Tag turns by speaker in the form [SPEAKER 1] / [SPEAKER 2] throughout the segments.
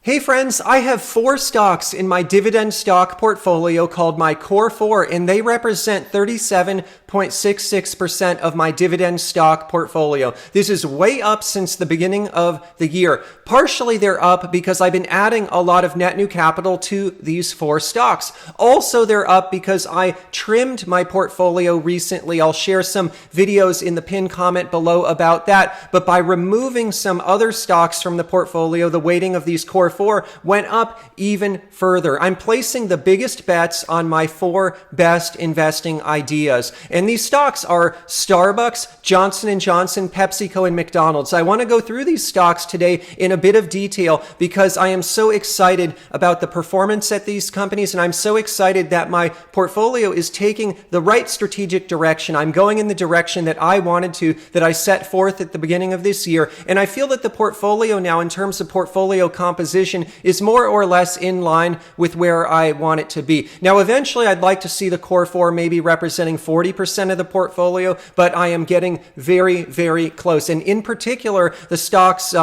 [SPEAKER 1] Hey friends, I have 4 stocks in my dividend stock portfolio called my Core 4, and they represent 37.66% of my dividend stock portfolio. This is way up since the beginning of the year. Partially they're up because I've been adding a lot of net new capital to these 4 stocks. Also they're up because I trimmed my portfolio recently. I'll share some videos in the pinned comment below about that. But by removing some other stocks from the portfolio, the weighting of these Core 4 went up even further. I'm placing the biggest bets on my 4 best investing ideas. And these stocks are Starbucks, Johnson & Johnson, PepsiCo, and McDonald's. I want to go through these stocks today in a bit of detail because I am so excited about the performance at these companies, and I'm so excited that my portfolio is taking the right strategic direction. I'm going in the direction that I wanted to, that I set forth at the beginning of this year. And I feel that the portfolio now, in terms of portfolio composition, is more or less in line with where I want it to be. Now, eventually, I'd like to see the Core 4 maybe representing 40% of the portfolio, but I am getting very, very close. And in particular, the stocks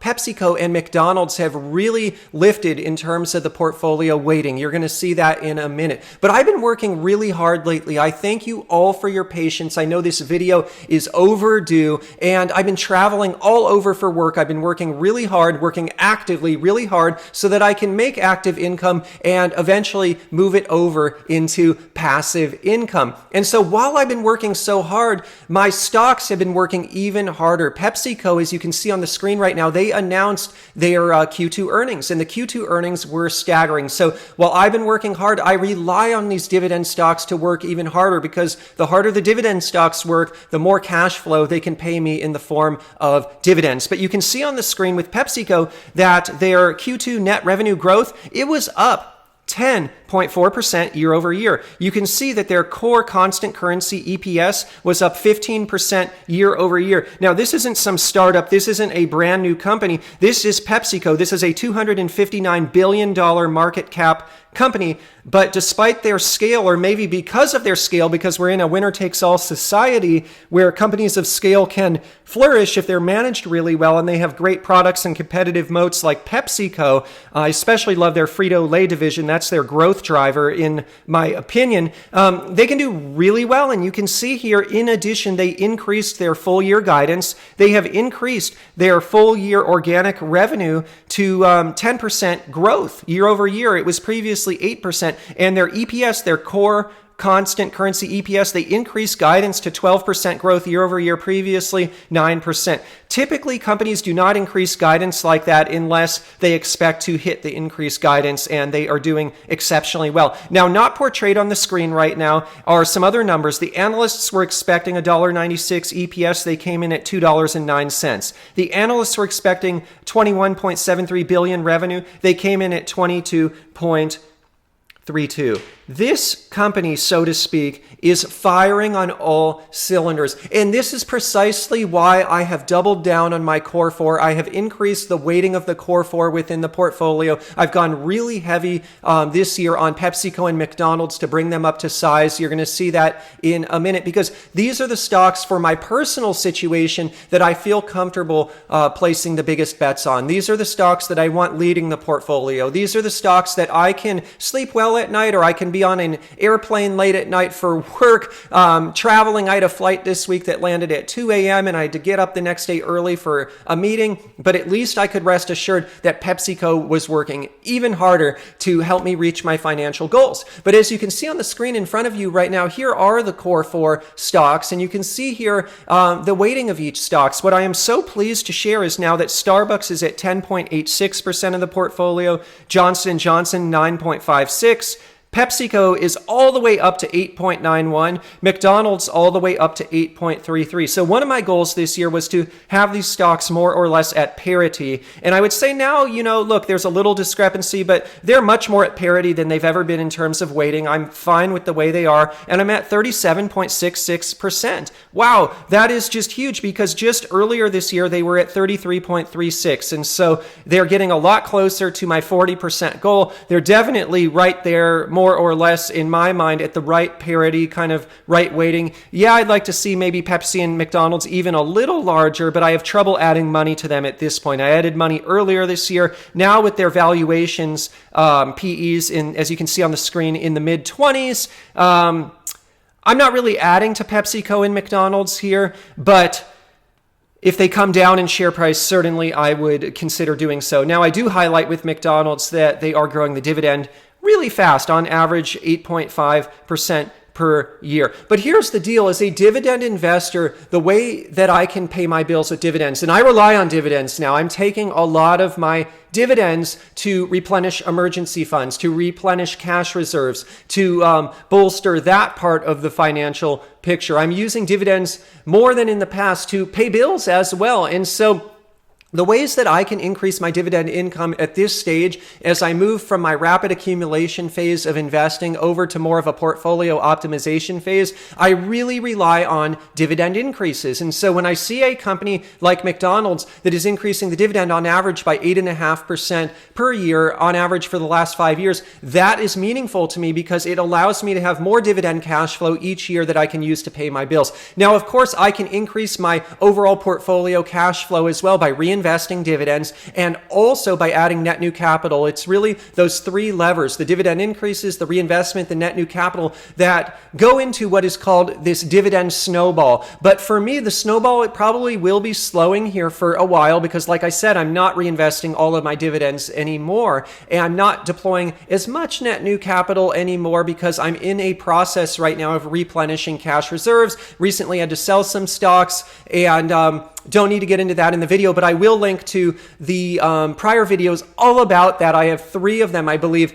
[SPEAKER 1] PepsiCo and McDonald's have really lifted in terms of the portfolio weighting. You're going to see that in a minute. But I've been working really hard lately. I thank you all for your patience. I know this video is overdue, and I've been traveling all over for work. I've been working really hard, working actively really hard so that I can make active income and eventually move it over into passive income. And so while I've been working so hard, my stocks have been working even harder. PepsiCo, as you can see on the screen right now, they announced their Q2 earnings, and the Q2 earnings were staggering. So while I've been working hard, I rely on these dividend stocks to work even harder, because the harder the dividend stocks work, the more cash flow they can pay me in the form of dividends. But you can see on the screen with PepsiCo that their Q2 net revenue growth, it was up 10.4% year over year. You can see that their core constant currency EPS was up 15% year over year. Now, this isn't some startup. This isn't a brand new company. This is PepsiCo. This is a $259 billion market cap company. But despite their scale, or maybe because of their scale, because we're in a winner-takes-all society where companies of scale can flourish if they're managed really well and they have great products and competitive moats like PepsiCo. I especially love their Frito-Lay division. That's their growth driver, in my opinion. They can do really well, and you can see here, in addition, they increased their full-year guidance. They have increased their full-year organic revenue to 10% growth year over year. It was previously 8%. And their EPS, their core constant currency EPS, they increased guidance to 12% growth year over year, previously 9%. Typically, companies do not increase guidance like that unless they expect to hit the increased guidance, and they are doing exceptionally well. Now, not portrayed on the screen right now are some other numbers. The analysts were expecting $1.96 EPS. They came in at $2.09. The analysts were expecting 21.73 billion revenue. They came in at 22.32. This company, so to speak, is firing on all cylinders. And this is precisely why I have doubled down on my Core 4. I have increased the weighting of the Core 4 within the portfolio. I've gone really heavy this year on PepsiCo and McDonald's to bring them up to size. You're going to see that in a minute, because these are the stocks for my personal situation that I feel comfortable placing the biggest bets on. These are the stocks that I want leading the portfolio. These are the stocks that I can sleep well at night, or I can be on an airplane late at night for work, traveling. I had a flight this week that landed at 2 a.m. and I had to get up the next day early for a meeting, but at least I could rest assured that PepsiCo was working even harder to help me reach my financial goals. But as you can see on the screen in front of you right now, here are the Core 4 stocks, and you can see here the weighting of each stocks. What I am so pleased to share is now that Starbucks is at 10.86% of the portfolio, Johnson & Johnson 9.56%, PepsiCo is all the way up to 8.91, McDonald's all the way up to 8.33. So one of my goals this year was to have these stocks more or less at parity. And I would say now, look, there's a little discrepancy, but they're much more at parity than they've ever been in terms of weighting. I'm fine with the way they are, and I'm at 37.66%. Wow, that is just huge, because just earlier this year, they were at 33.36. And so they're getting a lot closer to my 40% goal. They're definitely right there, more more or less, in my mind, at the right parity, kind of right weighting. Yeah, I'd like to see maybe Pepsi and McDonald's even a little larger, but I have trouble adding money to them at this point. I added money earlier this year. Now with their valuations, PEs, as you can see on the screen, in the mid-20s, I'm not really adding to PepsiCo and McDonald's here, but if they come down in share price, certainly I would consider doing so. Now, I do highlight with McDonald's that they are growing the dividend really fast, on average 8.5% per year. But here's the deal. As a dividend investor, the way that I can pay my bills with dividends, and I rely on dividends now, I'm taking a lot of my dividends to replenish emergency funds, to replenish cash reserves, to bolster that part of the financial picture. I'm using dividends more than in the past to pay bills as well. And so the ways that I can increase my dividend income at this stage, as I move from my rapid accumulation phase of investing over to more of a portfolio optimization phase, I really rely on dividend increases. And so when I see a company like McDonald's that is increasing the dividend on average by 8.5% per year on average for the last 5 years, that is meaningful to me because it allows me to have more dividend cash flow each year that I can use to pay my bills. Now, of course, I can increase my overall portfolio cash flow as well by reinvesting dividends and also by adding net new capital. It's really those three levers, the dividend increases, the reinvestment, the net new capital, that go into what is called this dividend snowball. But for me, the snowball, it probably will be slowing here for a while because, like I said, I'm not reinvesting all of my dividends anymore, and I'm not deploying as much net new capital anymore because I'm in a process right now of replenishing cash reserves. Recently, I had to sell some stocks, and don't need to get into that in the video, but I will link to the prior videos all about that. I have 3 of them, I believe,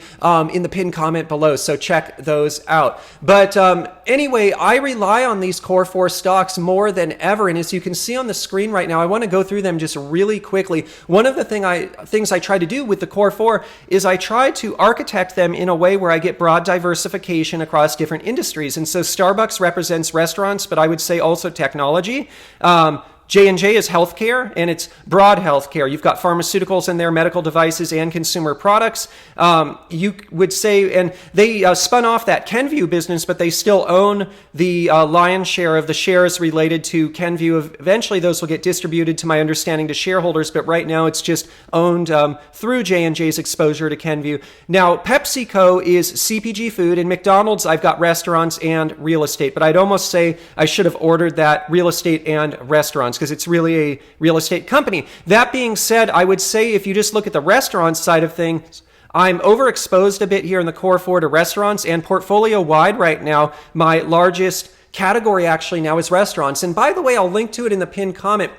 [SPEAKER 1] in the pinned comment below, so check those out. But anyway, I rely on these core 4 stocks more than ever, and as you can see on the screen right now, I want to go through them just really quickly. One of the things I try to do with the core 4 is I try to architect them in a way where I get broad diversification across different industries. And so Starbucks represents restaurants, but I would say also technology. J&J is healthcare, and it's broad healthcare. You've got pharmaceuticals in there, medical devices, and consumer products. You would say, and they spun off that Kenvue business, but they still own the lion's share of the shares related to Kenvue. Eventually, those will get distributed, to my understanding, to shareholders, but right now it's just owned through J&J's exposure to Kenvue. Now, PepsiCo is CPG food, and McDonald's, I've got restaurants and real estate, but I'd almost say I should have ordered that real estate and restaurants, because it's really a real estate company. That being said, I would say if you just look at the restaurant side of things, I'm overexposed a bit here in the core 4 to restaurants, and portfolio wide right now, my largest category actually now is restaurants. And by the way, I'll link to it in the pinned comment.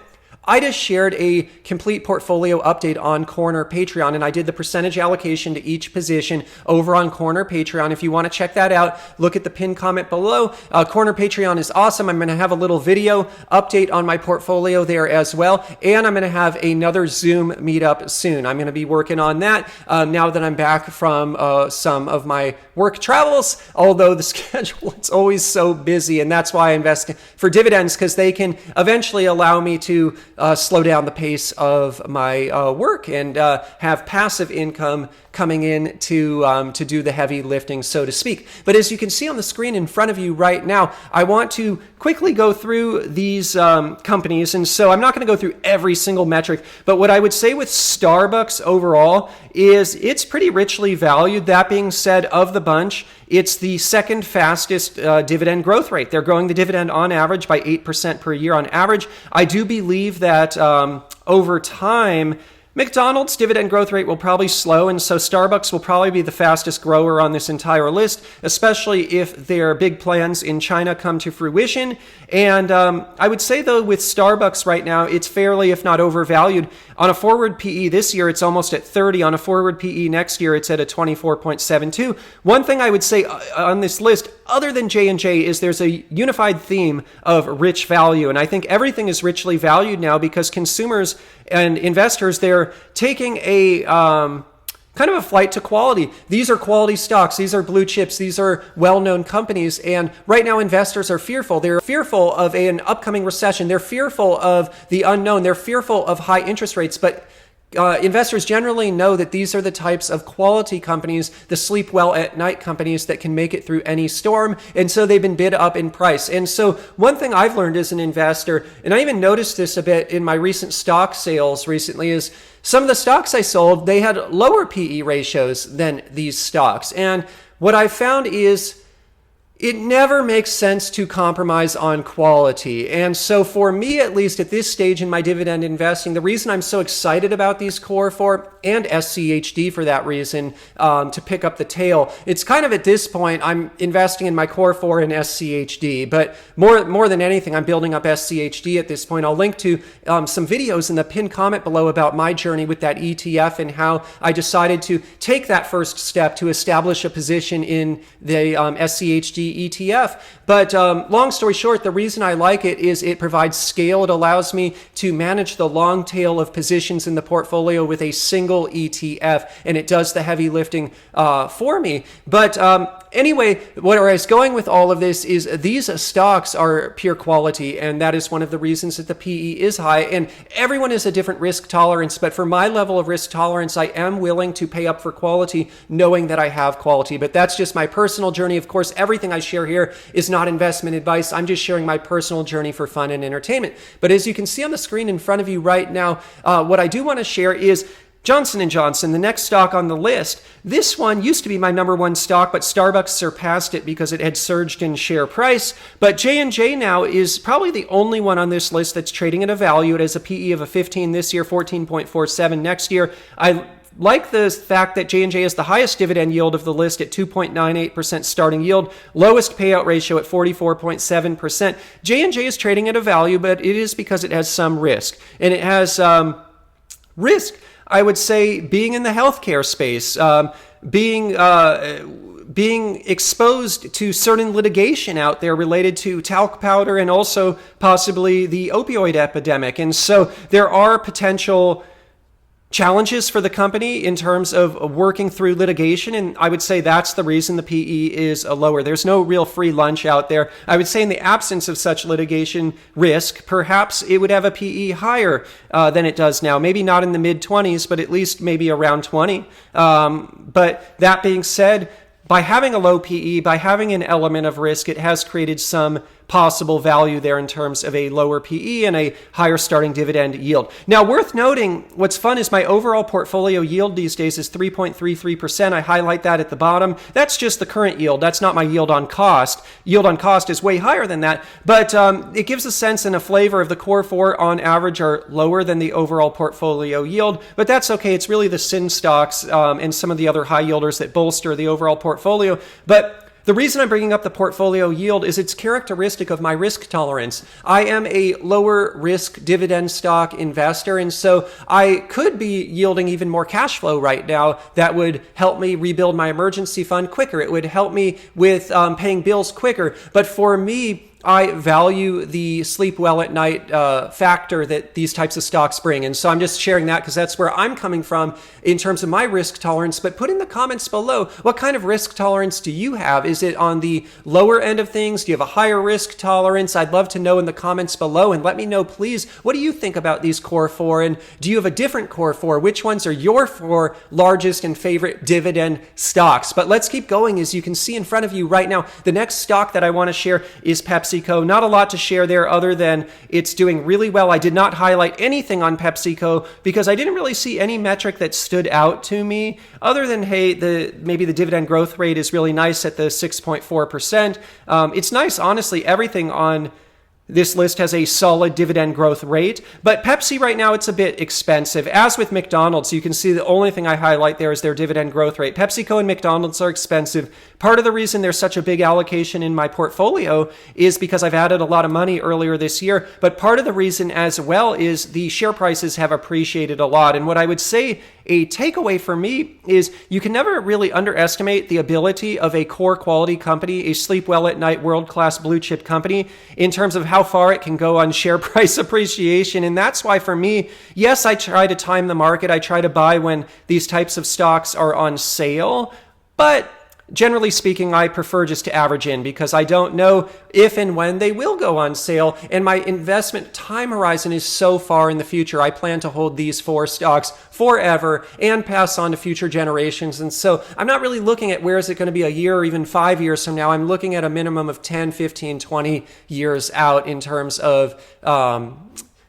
[SPEAKER 1] I just shared a complete portfolio update on Corner Patreon, and I did the percentage allocation to each position over on Corner Patreon. If you want to check that out, look at the pinned comment below. Corner Patreon is awesome. I'm going to have a little video update on my portfolio there as well, and I'm going to have another Zoom meetup soon. I'm going to be working on that now that I'm back from some of my work travels, although the schedule is always so busy, and that's why I invest for dividends, because they can eventually allow me to slow down the pace of my work and have passive income coming in to do the heavy lifting, so to speak. But as you can see on the screen in front of you right now, I want to quickly go through these companies. And so I'm not going to go through every single metric, but what I would say with Starbucks overall is it's pretty richly valued. That being said, of the bunch, it's the second fastest dividend growth rate. They're growing the dividend on average by 8% per year on average. I do believe that over time, McDonald's dividend growth rate will probably slow, and so Starbucks will probably be the fastest grower on this entire list, especially if their big plans in China come to fruition. And I would say, though, with Starbucks right now, it's fairly, if not overvalued. On a forward PE this year, it's almost at 30. On a forward PE next year, it's at a 24.72. One thing I would say on this list, other than J&J, is there's a unified theme of rich value. And I think everything is richly valued now because consumers and investors, they're taking a kind of a flight to quality. These are quality stocks. These are blue chips. These are well-known companies. And right now, investors are fearful. They're fearful of an upcoming recession. They're fearful of the unknown. They're fearful of high interest rates. But investors generally know that these are the types of quality companies, the sleep well at night companies that can make it through any storm. And so they've been bid up in price. And so one thing I've learned as an investor, and I even noticed this a bit in my recent stock sales recently, is some of the stocks I sold, they had lower PE ratios than these stocks. And what I found is it never makes sense to compromise on quality. And so for me, at least at this stage in my dividend investing, the reason I'm so excited about these core 4 and SCHD for that reason, to pick up the tail, it's kind of at this point, I'm investing in my core 4 and SCHD, but more than anything, I'm building up SCHD at this point. I'll link to some videos in the pinned comment below about my journey with that ETF and how I decided to take that first step to establish a position in the SCHD ETF. But long story short, the reason I like it is it provides scale. It allows me to manage the long tail of positions in the portfolio with a single ETF, and it does the heavy lifting for me. But anyway, where I was going with all of this is these stocks are pure quality, and that is one of the reasons that the PE is high. And everyone has a different risk tolerance, but for my level of risk tolerance, I am willing to pay up for quality, knowing that I have quality. But that's just my personal journey. Of course, everything I share here is not investment advice. I'm just sharing my personal journey for fun and entertainment. But as you can see on the screen in front of you right now, what I do want to share is Johnson & Johnson, the next stock on the list. This one used to be my number one stock, but Starbucks surpassed it because it had surged in share price. But J&J now is probably the only one on this list that's trading at a value. It has a PE of a 15 this year, 14.47 next year. I like the fact that J&J has the highest dividend yield of the list at 2.98% starting yield, lowest payout ratio at 44.7%. J&J is trading at a value, but it is because it has some risk. And it has risk, I would say, being in the healthcare space, being exposed to certain litigation out there related to talc powder and also possibly the opioid epidemic. And so there are potential challenges for the company in terms of working through litigation, and I would say that's the reason the PE is lower. There's no real free lunch out there. I would say in the absence of such litigation risk, perhaps it would have a PE higher than it does now. Maybe not in the mid-20s, but at least maybe around 20. But that being said, by having a low PE, by having an element of risk, it has created some possible value there in terms of a lower PE and a higher starting dividend yield. Now, worth noting, what's fun is my overall portfolio yield these days is 3.33%. I highlight that at the bottom. That's just the current yield. That's not my yield on cost. Yield on cost is way higher than that, but it gives a sense and a flavor of the core 4 on average are lower than the overall portfolio yield, but that's okay. It's really the sin stocks and some of the other high yielders that bolster the overall portfolio. But the reason I'm bringing up the portfolio yield is it's characteristic of my risk tolerance. I am a lower risk dividend stock investor, and so I could be yielding even more cash flow right now that would help me rebuild my emergency fund quicker. It would help me with paying bills quicker. But for me, I value the sleep well at night factor that these types of stocks bring. And so I'm just sharing that because that's where I'm coming from in terms of my risk tolerance. But put in the comments below, what kind of risk tolerance do you have? Is it on the lower end of things? Do you have a higher risk tolerance? I'd love to know in the comments below, and let me know, please, what do you think about these core 4? And do you have a different core 4? Which ones are your 4 largest and favorite dividend stocks? But let's keep going. As you can see in front of you right now, the next stock that I want to share is PepsiCo. Not a lot to share there other than it's doing really well. I did not highlight anything on PepsiCo because I didn't really see any metric that stood out to me other than, hey, maybe the dividend growth rate is really nice at the 6.4%. It's nice, honestly, everything on this list has a solid dividend growth rate, but Pepsi right now, it's a bit expensive. As with McDonald's, you can see the only thing I highlight there is their dividend growth rate. PepsiCo and McDonald's are expensive. Part of the reason there's such a big allocation in my portfolio is because I've added a lot of money earlier this year, but part of the reason as well is the share prices have appreciated a lot. And what I would say a takeaway for me is you can never really underestimate the ability of a core quality company, a sleep well at night world-class blue chip company, in terms of how far it can go on share price appreciation. And that's why for me, yes, I try to time the market. I try to buy when these types of stocks are on sale, but generally speaking, I prefer just to average in because I don't know if and when they will go on sale. And my investment time horizon is so far in the future. I plan to hold these 4 stocks forever and pass on to future generations. And so I'm not really looking at where is it going to be a year or even 5 years from now. I'm looking at a minimum of 10, 15, 20 years out in terms of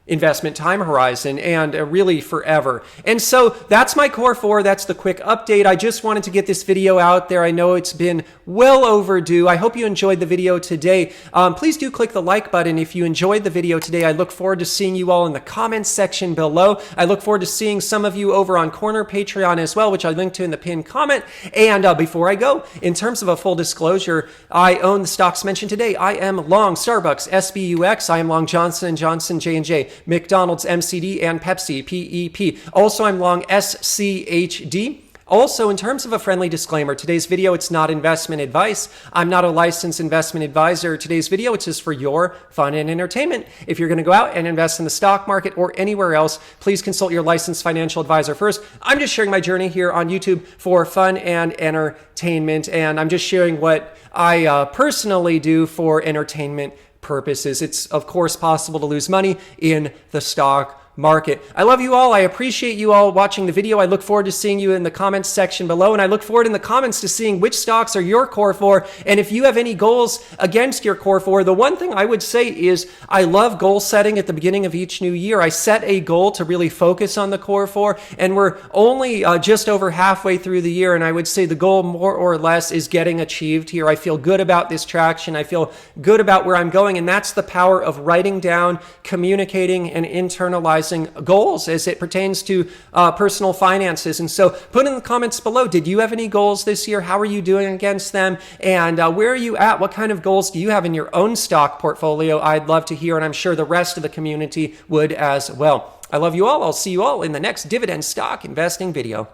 [SPEAKER 1] investment time horizon, and really forever. And so that's my core 4. That's the quick update. I just wanted to get this video out there. I know it's been well overdue. I hope you enjoyed the video today. Please do click the like button if you enjoyed the video today. I look forward to seeing you all in the comments section below. I look forward to seeing some of you over on Corner Patreon as well, which I linked to in the pinned comment. And before I go, in terms of a full disclosure, I own the stocks mentioned today. I am long Starbucks, SBUX. I am long Johnson & Johnson, J&J, McDonald's, MCD, and Pepsi, PEP. Also, I'm long SCHD. Also, in terms of a friendly disclaimer, today's video, it's not investment advice. I'm not a licensed investment advisor. Today's video, it's just for your fun and entertainment. If you're going to go out and invest in the stock market or anywhere else, please consult your licensed financial advisor first. I'm just sharing my journey here on YouTube for fun and entertainment, and I'm just sharing what I personally do for entertainment purposes. It's, of course, possible to lose money in the stock market. I love you all. I appreciate you all watching the video. I look forward to seeing you in the comments section below, and I look forward in the comments to seeing which stocks are your core 4, and if you have any goals against your core 4. The one thing I would say is I love goal setting at the beginning of each new year. I set a goal to really focus on the core 4, and we're only just over halfway through the year, and I would say the goal more or less is getting achieved here. I feel good about this traction. I feel good about where I'm going, and that's the power of writing down, communicating, and internalizing goals as it pertains to personal finances. And so put in the comments below, did you have any goals this year? How are you doing against them? And where are you at? What kind of goals do you have in your own stock portfolio? I'd love to hear, and I'm sure the rest of the community would as well. I love you all. I'll see you all in the next dividend stock investing video.